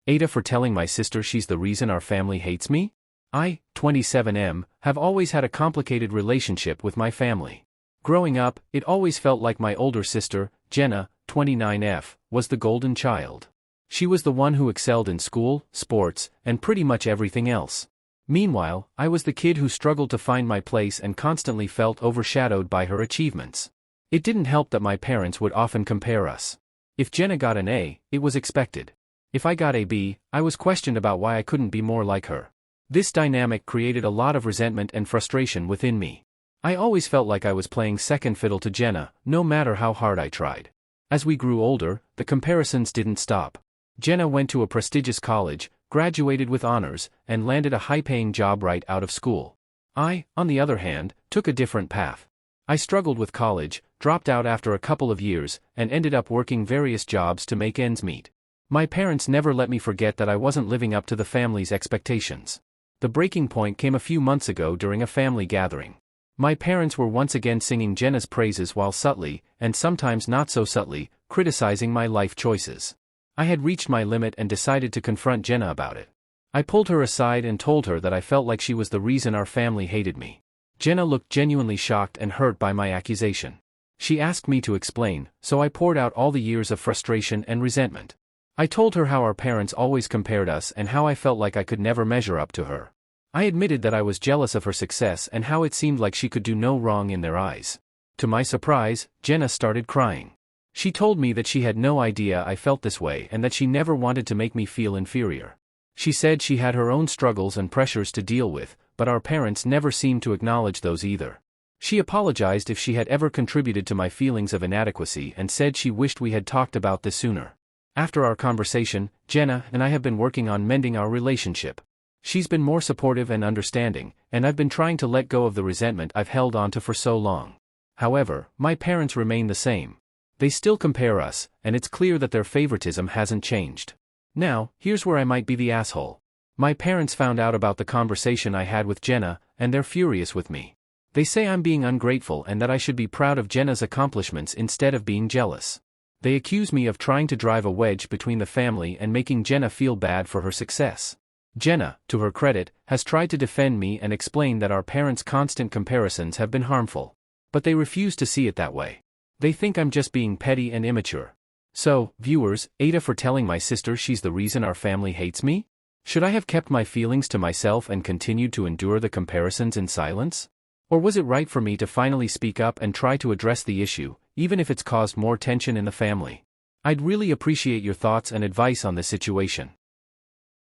AITA for telling my sister she's the reason our family hates me? I, 27M, have always had a complicated relationship with my family. Growing up, it always felt like my older sister, Jenna, 29F, was the golden child. She was the one who excelled in school, sports, and pretty much everything else. Meanwhile, I was the kid who struggled to find my place and constantly felt overshadowed by her achievements. It didn't help that my parents would often compare us. If Jenna got an A, it was expected. If I got a B, I was questioned about why I couldn't be more like her. This dynamic created a lot of resentment and frustration within me. I always felt like I was playing second fiddle to Jenna, no matter how hard I tried. As we grew older, the comparisons didn't stop. Jenna went to a prestigious college, graduated with honors, and landed a high-paying job right out of school. I, on the other hand, took a different path. I struggled with college, dropped out after a couple of years, and ended up working various jobs to make ends meet. My parents never let me forget that I wasn't living up to the family's expectations. The breaking point came a few months ago during a family gathering. My parents were once again singing Jenna's praises while subtly, and sometimes not so subtly, criticizing my life choices. I had reached my limit and decided to confront Jenna about it. I pulled her aside and told her that I felt like she was the reason our family hated me. Jenna looked genuinely shocked and hurt by my accusation. She asked me to explain, so I poured out all the years of frustration and resentment. I told her how our parents always compared us and how I felt like I could never measure up to her. I admitted that I was jealous of her success and how it seemed like she could do no wrong in their eyes. To my surprise, Jenna started crying. She told me that she had no idea I felt this way and that she never wanted to make me feel inferior. She said she had her own struggles and pressures to deal with, but our parents never seemed to acknowledge those either. She apologized if she had ever contributed to my feelings of inadequacy and said she wished we had talked about this sooner. After our conversation, Jenna and I have been working on mending our relationship. She's been more supportive and understanding, and I've been trying to let go of the resentment I've held onto for so long. However, my parents remain the same. They still compare us, and it's clear that their favoritism hasn't changed. Now, here's where I might be the asshole. My parents found out about the conversation I had with Jenna, and they're furious with me. They say I'm being ungrateful and that I should be proud of Jenna's accomplishments instead of being jealous. They accuse me of trying to drive a wedge between the family and making Jenna feel bad for her success. Jenna, to her credit, has tried to defend me and explain that our parents' constant comparisons have been harmful. But they refuse to see it that way. They think I'm just being petty and immature. So, viewers, AITA for telling my sister she's the reason our family hates me? Should I have kept my feelings to myself and continued to endure the comparisons in silence? Or was it right for me to finally speak up and try to address the issue, even if it's caused more tension in the family? I'd really appreciate your thoughts and advice on this situation.